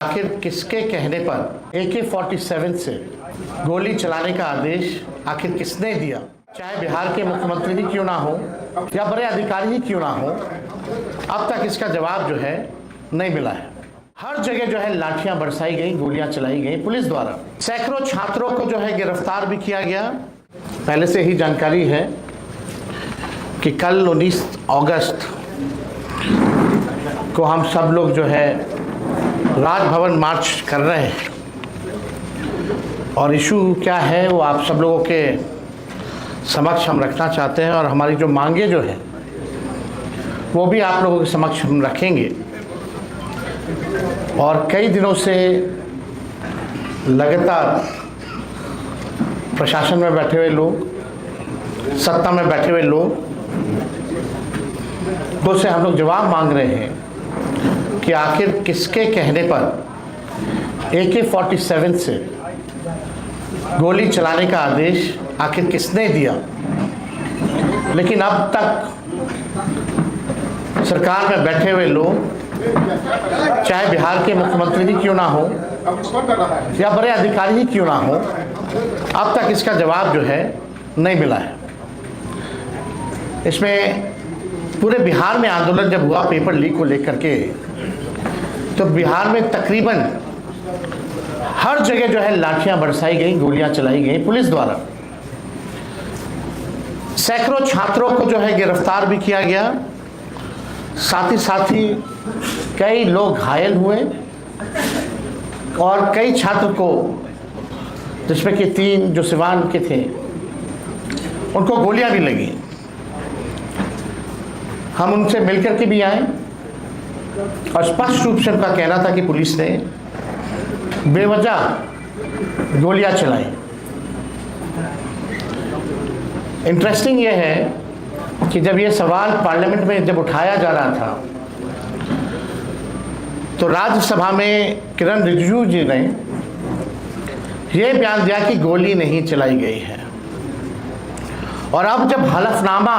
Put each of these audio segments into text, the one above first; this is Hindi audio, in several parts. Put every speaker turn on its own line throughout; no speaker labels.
आखिर किसके कहने पर AK-47 से गोली चलाने का आदेश आखिर किसने दिया? चाहे बिहार के मुख्यमंत्री ही क्यों ना हो या बड़े अधिकारी ही क्यों ना हो, अब तक इसका जवाब जो है नहीं मिला है। हर जगह जो है लाठियां बरसाई गई, गोलियां चलाई गई पुलिस द्वारा। सैकड़ों छात्रों को जो है गिरफ्तार भी किया गया। पहले से ही जानकारी है कि कल 19 अगस्त को हम सब लोग जो है राजभवन मार्च कर रहे हैं और इशू क्या है वो आप सब लोगों के समक्ष हम रखना चाहते हैं और हमारी जो मांगे जो है वो भी आप लोगों के समक्ष हम रखेंगे। और कई दिनों से लगातार प्रशासन में बैठे हुए लोग, सत्ता में बैठे हुए लोग तो से हम लोग जवाब मांग रहे हैं कि आखिर किसके कहने पर AK-47 से गोली चलाने का आदेश आखिर किसने दिया। लेकिन अब तक सरकार में बैठे हुए लोग, चाहे बिहार के मुख्यमंत्री ही क्यों ना हो या बड़े अधिकारी ही क्यों ना हो, अब तक इसका जवाब जो है नहीं मिला है। इसमें पूरे बिहार में आंदोलन जब हुआ पेपर लीक को लेकर के, तो बिहार में तकरीबन हर जगह जो है लाठियां बरसाई गई, गोलियां चलाई गई पुलिस द्वारा। सैकड़ों छात्रों को जो है गिरफ्तार भी किया गया। साथ ही कई लोग घायल हुए और कई छात्र को, जिसमें कि 3 जो सिवान के थे, उनको गोलियां भी लगी। हम उनसे मिलकर के भी आए और स्पष्ट रूप से उनका कहना था कि पुलिस ने बेवजह गोलियां चलाई। इंटरेस्टिंग यह है कि जब ये सवाल पार्लियामेंट में जब उठाया जा रहा था तो राज्यसभा में किरण रिजिजू जी ने यह बयान दिया कि गोली नहीं चलाई गई है। और अब जब हलफनामा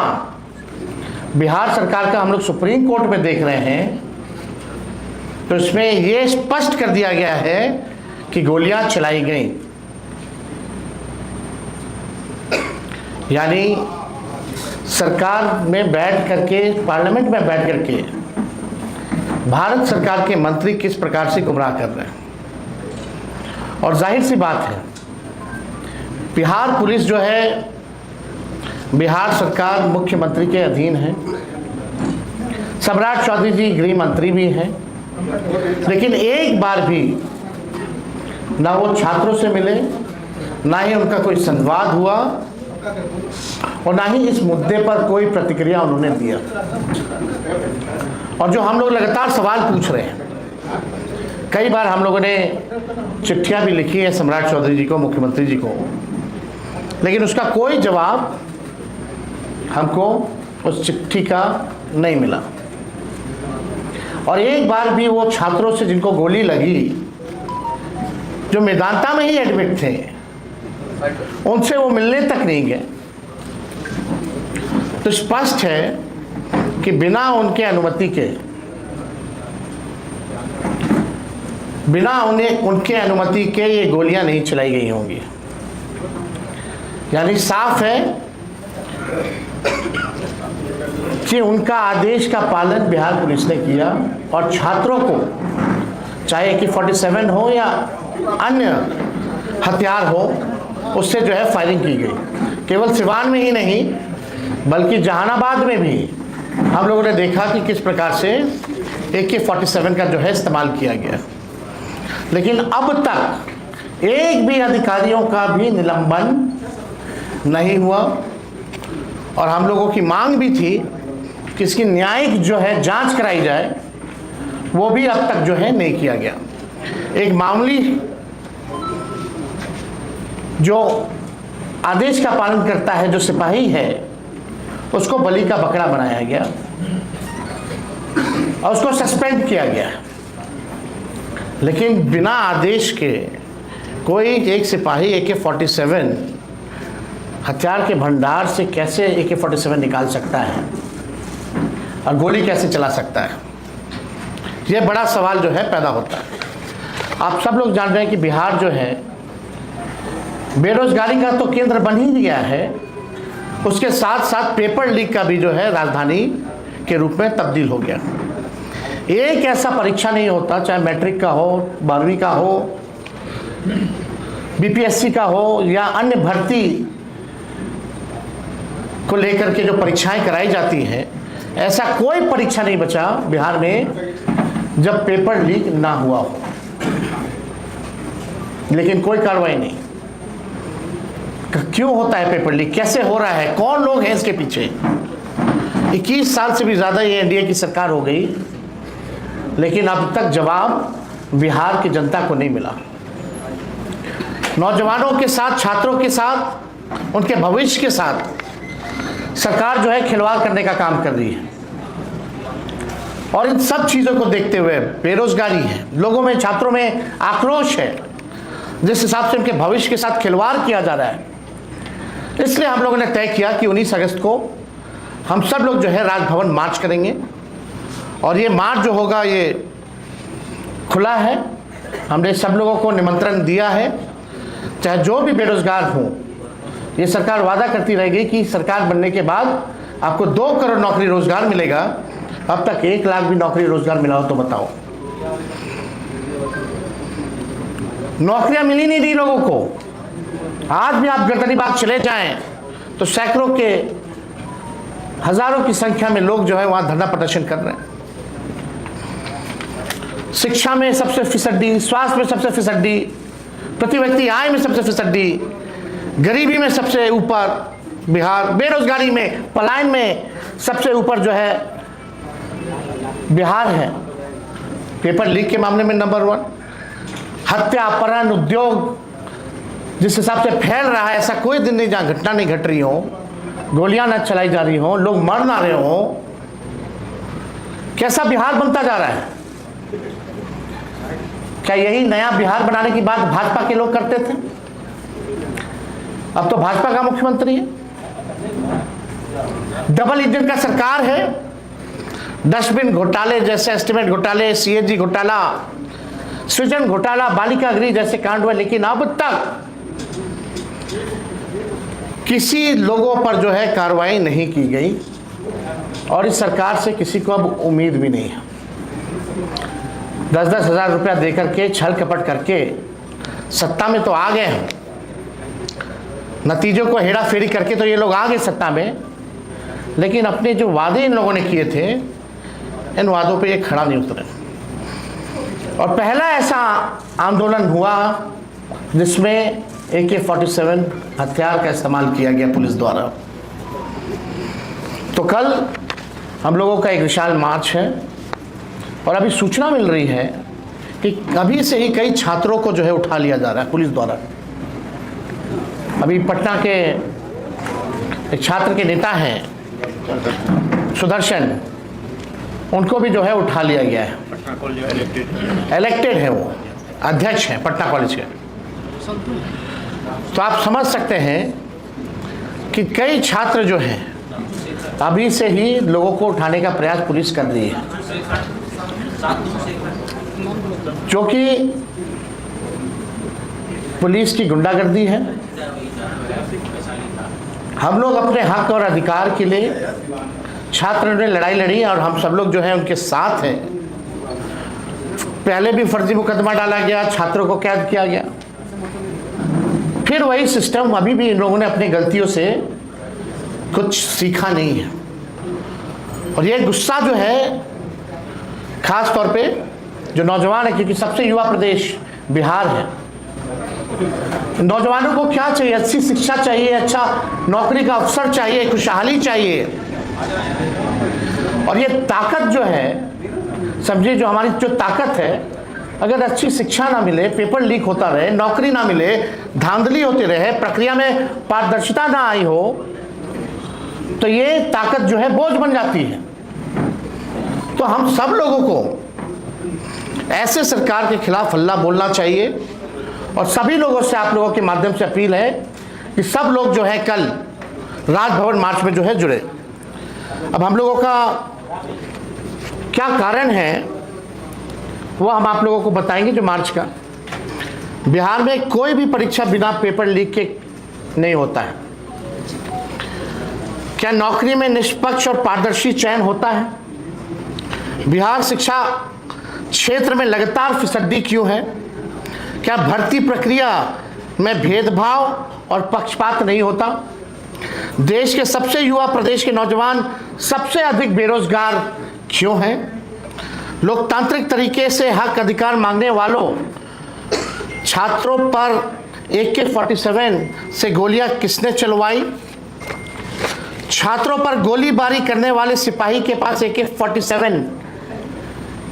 बिहार सरकार का हम लोग सुप्रीम कोर्ट में देख रहे हैं तो इसमें यह स्पष्ट कर दिया गया है कि गोलियां चलाई गई। यानी सरकार में बैठ करके, पार्लियामेंट में बैठ करके भारत सरकार के मंत्री किस प्रकार से गुमराह कर रहे हैं। और जाहिर सी बात है, बिहार पुलिस जो है बिहार सरकार मुख्यमंत्री के अधीन है। सम्राट चौधरी जी गृह मंत्री भी हैं, लेकिन एक बार भी ना वो छात्रों से मिले, ना ही उनका कोई संवाद हुआ और ना ही इस मुद्दे पर कोई प्रतिक्रिया उन्होंने दिया। और जो हम लोग लगातार सवाल पूछ रहे हैं, कई बार हम लोगों ने चिट्ठियां भी लिखी है सम्राट चौधरी जी को, मुख्यमंत्री जी को, लेकिन उसका कोई जवाब हमको उस चिट्ठी का नहीं मिला। और एक बार भी वो छात्रों से जिनको गोली लगी, जो मेदांता में ही एडमिट थे, उनसे वो मिलने तक नहीं गए। तो स्पष्ट है कि बिना उनके अनुमति के, बिना उनके अनुमति के ये गोलियां नहीं चलाई गई होंगी। यानी साफ है कि उनका आदेश का पालन बिहार पुलिस ने किया और छात्रों को, चाहे AK-47 हो या अन्य हथियार हो, उससे जो है फायरिंग की गई। केवल सिवान में ही नहीं बल्कि जहानाबाद में भी हम लोगों ने देखा कि किस प्रकार से AK-47 का जो है इस्तेमाल किया गया। लेकिन अब तक एक भी अधिकारियों का भी निलंबन नहीं हुआ और हम लोगों की मांग भी थी कि इसकी न्यायिक जो है जांच कराई जाए, वो भी अब तक जो है नहीं किया गया। एक मामूली जो आदेश का पालन करता है, जो सिपाही है, उसको बलि का बकरा बनाया गया और उसको सस्पेंड किया गया। लेकिन बिना आदेश के कोई एक सिपाही AK-47 हथियार के भंडार से कैसे AK-47 निकाल सकता है और गोली कैसे चला सकता है? ये बड़ा सवाल जो है पैदा होता है। आप सब लोग जान रहे हैं कि बिहार जो है बेरोजगारी का तो केंद्र बन ही गया है, उसके साथ साथ पेपर लीक का भी जो है राजधानी के रूप में तब्दील हो गया। एक ऐसा परीक्षा नहीं होता, चाहे मैट्रिक का हो, 12वीं का हो, बीपीएससी का हो या अन्य भर्ती को लेकर के जो परीक्षाएं कराई जाती हैं, ऐसा कोई परीक्षा नहीं बचा बिहार में जब पेपर लीक ना हुआ हो, लेकिन कोई कार्रवाई नहीं। क्यों होता है पेपर लीक, कैसे हो रहा है, कौन लोग हैं इसके पीछे? 21 साल से भी ज़्यादा ये एनडीए की सरकार हो गई, लेकिन अब तक जवाब बिहार की जनता को नहीं मिला। नौजवानों के साथ, छात्रों के साथ, उनके भविष्य के साथ सरकार जो है खिलवाड़ करने का काम कर रही है। और इन सब चीज़ों को देखते हुए बेरोजगारी है, लोगों में, छात्रों में आक्रोश है, जिस हिसाब से उनके भविष्य के साथ खिलवाड़ किया जा रहा है, इसलिए हम लोगों ने तय किया कि 19 अगस्त को हम सब लोग जो है राजभवन मार्च करेंगे। और ये मार्च जो होगा ये खुला है, हमने सब लोगों को निमंत्रण दिया है, चाहे जो भी बेरोजगार हो। ये सरकार वादा करती रहेगी कि सरकार बनने के बाद आपको 2 करोड़ नौकरी रोजगार मिलेगा। अब तक 1 लाख भी नौकरी रोजगार मिला हो तो बताओ। नौकरियां मिली नहीं रही लोगों को। आज भी आप गर्दनीबाग चले जाएं तो सैकड़ों के, हजारों की संख्या में लोग जो है वहां धरना प्रदर्शन कर रहे हैं। शिक्षा में सबसे फीसदी, स्वास्थ्य में सबसे फीसदी, प्रति व्यक्ति आय में सबसे फीसदी, गरीबी में सबसे ऊपर बिहार, बेरोजगारी में, पलायन में सबसे ऊपर जो है बिहार है। पेपर लीक के मामले में नंबर 1। हत्या, अपहरण, उद्योग जिस हिसाब से फैल रहा है, ऐसा कोई दिन नहीं जहाँ घटना नहीं घट रही हो, गोलियां न चलाई जा रही हो, लोग मर ना रहे हो। कैसा बिहार बनता जा रहा है? क्या यही नया बिहार बनाने की बात भाजपा के लोग करते थे? अब तो भाजपा का मुख्यमंत्री है, डबल इंजन का सरकार है। डस्टबिन घोटाले जैसे, एस्टीमेट घोटाले, सीएजी घोटाला, सृजन घोटाला, बालिका गृह जैसे कांड हुए, लेकिन अब तक किसी लोगों पर जो है कार्रवाई नहीं की गई और इस सरकार से किसी को अब उम्मीद भी नहीं है। 10-10 हज़ार रुपया देकर के, छल कपट करके सत्ता में तो आ गए हैं, नतीजों को हेरा फेरी करके तो ये लोग आ गए सत्ता में, लेकिन अपने जो वादे इन लोगों ने किए थे, इन वादों पे ये खड़ा नहीं उतरे। और पहला ऐसा आंदोलन हुआ जिसमें AK-47 हथियार का इस्तेमाल किया गया पुलिस द्वारा। तो कल हम लोगों का एक विशाल मार्च है और अभी सूचना मिल रही है कि अभी से ही कई छात्रों को जो है उठा लिया जा रहा है पुलिस द्वारा। अभी पटना के एक छात्र के नेता हैं सुदर्शन, उनको भी जो है उठा लिया गया है। पटना कॉलेज इलेक्टेड है, वो अध्यक्ष हैं पटना कॉलेज के। तो आप समझ सकते हैं कि कई छात्र जो हैं अभी से ही लोगों को उठाने का प्रयास पुलिस कर रही है, जो कि पुलिस की गुंडागर्दी है। हम लोग अपने हक और अधिकार के लिए, छात्रों ने लड़ाई लड़ी और हम सब लोग जो है उनके साथ हैं। पहले भी फर्जी मुकदमा डाला गया, छात्रों को कैद किया गया, फिर वही सिस्टम। अभी भी इन लोगों ने अपनी गलतियों से कुछ सीखा नहीं है और ये गुस्सा जो है खास तौर पे जो नौजवान है, क्योंकि सबसे युवा प्रदेश बिहार है। नौजवानों को क्या चाहिए? अच्छी शिक्षा चाहिए, अच्छा नौकरी का अवसर चाहिए, खुशहाली चाहिए। और ये ताकत जो है, समझिए जो हमारी जो ताकत है, अगर अच्छी शिक्षा ना मिले, पेपर लीक होता रहे, नौकरी ना मिले, धांधली होती रहे, प्रक्रिया में पारदर्शिता ना आई हो, तो ये ताकत जो है बोझ बन जाती है। तो हम सब लोगों को ऐसे सरकार के खिलाफ हल्ला बोलना चाहिए और सभी लोगों से, आप लोगों के माध्यम से अपील है कि सब लोग जो है कल राजभवन मार्च में जो है जुड़े। अब हम लोगों का क्या कारण है वो हम आप लोगों को बताएंगे जो मार्च का। बिहार में कोई भी परीक्षा बिना पेपर लीक के नहीं होता है। क्या नौकरी में निष्पक्ष और पारदर्शी चयन होता है? बिहार शिक्षा क्षेत्र में लगातार फिसड्डी क्यों है? क्या भर्ती प्रक्रिया में भेदभाव और पक्षपात नहीं होता? देश के सबसे युवा प्रदेश के नौजवान सबसे अधिक बेरोजगार क्यों हैं? लोकतांत्रिक तरीके से हक अधिकार मांगने वालों छात्रों पर AK-47 से गोलियां किसने चलवाई? छात्रों पर गोलीबारी करने वाले सिपाही के पास AK-47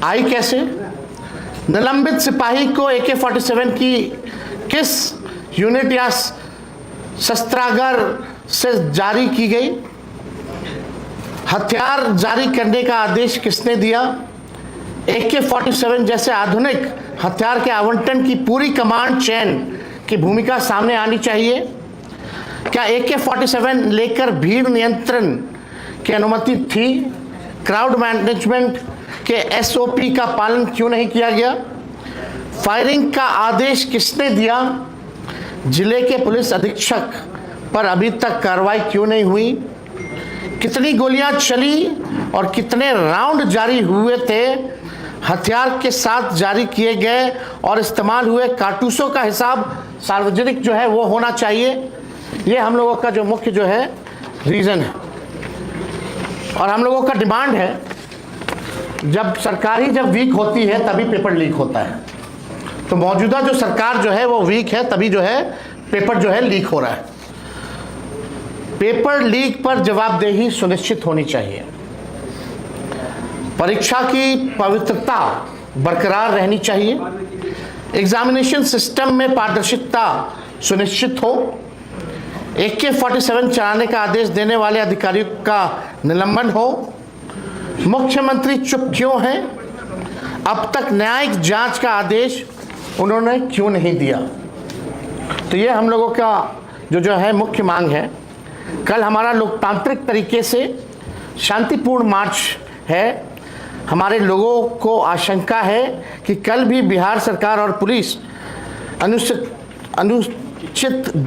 आई कैसे? निलंबित सिपाही को AK-47 की किस यूनिट या शस्त्रागार से जारी की गई? हथियार जारी करने का आदेश किसने दिया? AK-47 जैसे आधुनिक हथियार के आवंटन की पूरी कमांड चेन की भूमिका सामने आनी चाहिए। क्या AK-47 लेकर भीड़ नियंत्रण की अनुमति थी? क्राउड मैनेजमेंट के SOP का पालन क्यों नहीं किया गया? फायरिंग का आदेश किसने दिया? जिले के पुलिस अधीक्षक पर अभी तक कार्रवाई क्यों नहीं हुई? कितनी गोलियां चली और कितने राउंड जारी हुए थे? हथियार के साथ जारी किए गए और इस्तेमाल हुए कारतूसों का हिसाब सार्वजनिक जो है वो होना चाहिए। ये हम लोगों का जो मुख्य जो है रीज़न है और हम लोगों का डिमांड है। जब सरकार ही जब वीक होती है तभी पेपर लीक होता है। तो मौजूदा जो सरकार जो है वो वीक है, तभी जो है पेपर जो है लीक हो रहा है। पेपर लीक पर जवाबदेही सुनिश्चित होनी चाहिए। परीक्षा की पवित्रता बरकरार रहनी चाहिए। एग्जामिनेशन सिस्टम में पारदर्शिता सुनिश्चित हो। AK-47 चलाने का आदेश देने वाले अधिकारियों का निलंबन हो। मुख्यमंत्री चुप क्यों हैं? अब तक न्यायिक जांच का आदेश उन्होंने क्यों नहीं दिया? तो ये हम लोगों का जो है मुख्य मांग है। कल हमारा लोकतांत्रिक तरीके से शांतिपूर्ण मार्च है। हमारे लोगों को आशंका है कि कल भी बिहार सरकार और पुलिस अनुचित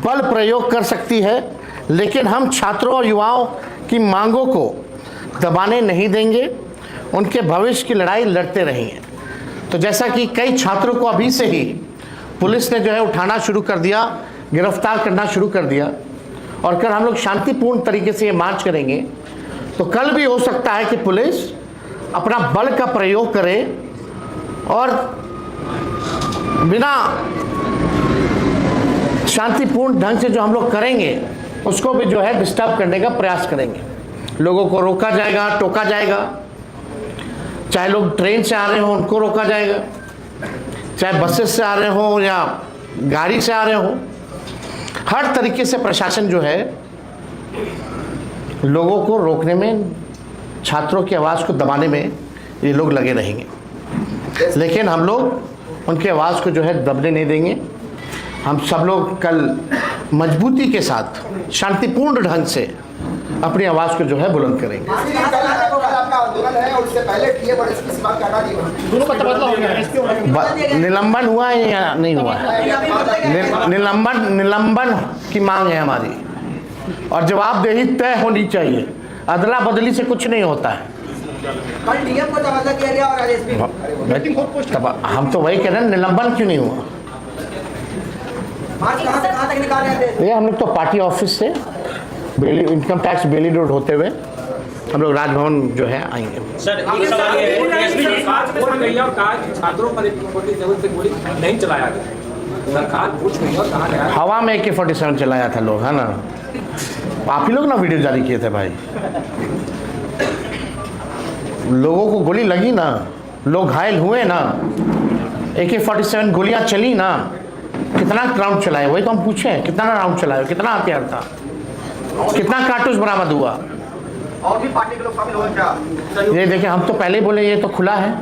बल प्रयोग कर सकती है, लेकिन हम छात्रों और युवाओं की मांगों को दबाने नहीं देंगे। उनके भविष्य की लड़ाई लड़ते रहेंगे। तो जैसा कि कई छात्रों को अभी से ही पुलिस ने जो है उठाना शुरू कर दिया, गिरफ्तार करना शुरू कर दिया और कल हम लोग शांतिपूर्ण तरीके से ये मार्च करेंगे, तो कल भी हो सकता है कि पुलिस अपना बल का प्रयोग करे और बिना शांतिपूर्ण ढंग से जो हम लोग करेंगे उसको भी जो है डिस्टर्ब करने का प्रयास करेंगे। लोगों को रोका जाएगा, टोका जाएगा। चाहे लोग ट्रेन से आ रहे हो उनको रोका जाएगा, चाहे बसेस से आ रहे हो या गाड़ी से आ रहे हो। हर तरीके से प्रशासन जो है लोगों को रोकने में, छात्रों की आवाज़ को दबाने में ये लोग लगे रहेंगे, लेकिन हम लोग उनकी आवाज़ को जो है दबने नहीं देंगे। हम सब लोग कल मजबूती के साथ शांतिपूर्ण ढंग से अपनी आवाज़ को जो है बुलंद करेंगे। निलंबन हुआ है या नहीं हुआ है? निलंबन की मांग है हमारी और जवाबदेही तय होनी चाहिए। अदला बदली से कुछ नहीं होता है। तब हम तो वही कह रहे हैं, निलंबन क्यों नहीं हुआ? ये हम लोग तो पार्टी ऑफिस से बेली, इनकम टैक्स बेली रोड होते हुए हम लोग राजभवन जो है आएंगे।
सर एक सवाल ये है, छात्रों पर AK-47 से गोली नहीं चलाया गया, सरकार पूछ रही है और कहा गया
हवा में AK-47 चलाया था लोग, है ना? आप ही लोग ना वीडियो जारी किए थे भाई। लोगों को गोली लगी ना, लोग घायल हुए ना, AK-47 गोलियां चली ना। कितना राउंड चलाए वही तो हम पूछे, कितना राउंड चलाए, कितना हथियार था, कितना कारतूस बरामद हुआ?
और भी पार्टी के लोग शामिल हुए क्या?
ये देखिए, हम तो पहले ही बोले ये तो खुला है।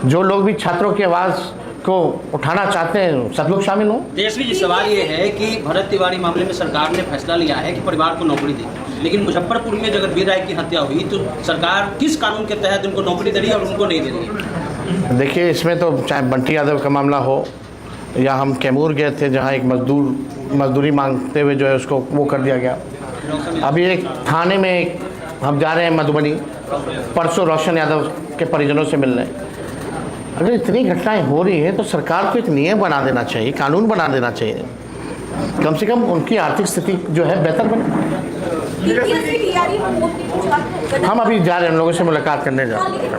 जो लोग भी छात्रों की आवाज़ को उठाना चाहते हैं सब लोग शामिल हों।
देशवी जी, सवाल ये है कि भरत तिवारी मामले में सरकार ने फैसला लिया है कि परिवार को नौकरी दे, लेकिन मुजफ्फरपुर में जगतवीर राय की हत्या हुई तो सरकार किस कानून के तहत उनको नौकरी दे रही है और उनको नहीं दे रही है?
देखिए, इसमें तो चाहे बंटी यादव का मामला हो, या हम कैमूर गए थे जहाँ एक मजदूरी मांगते हुए जो है उसको वो कर दिया गया। अभी एक थाने में हम जा रहे हैं मधुबनी, परसों रोशन यादव के परिजनों से मिलने। अगर इतनी घटनाएं हो रही है तो सरकार को एक नियम बना देना चाहिए, कानून बना देना चाहिए, कम से कम उनकी आर्थिक स्थिति जो है बेहतर बने। हम अभी जा रहे हैं, उन लोगों से मुलाकात करने जा रहे हैं।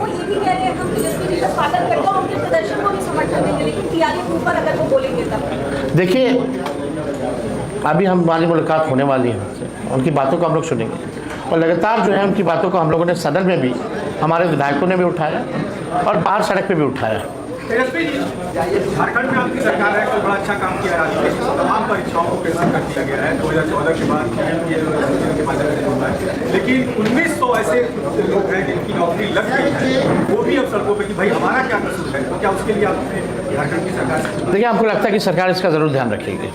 देखिए अभी हमारी मुलाकात होने वाली है उनसे, उनकी बातों को हम लोग सुनेंगे और लगातार जो है उनकी बातों को हम लोगों ने सदन में भी, हमारे विधायकों ने भी उठाया और बाहर सड़क पे भी उठाया।
झारखंड में आपकी सरकार है, कोई बड़ा अच्छा काम किया है, राज्य की तमाम परीक्षाओं को कैंसिल कर दिया गया है 2014 के बाद के माध्यम से होता है, लेकिन 1900 ऐसे लोग हैं जिनकी नौकरी लग गई है, वो भी अब सड़कों पे कि भाई हमारा क्या कसूर है, तो क्या उसके लिए आपने झारखंड की सरकार से?
देखिए हमको लगता है कि सरकार इसका ज़रूर ध्यान रखेगी।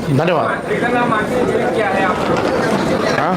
धन्यवाद।
क्या है आप
हाँ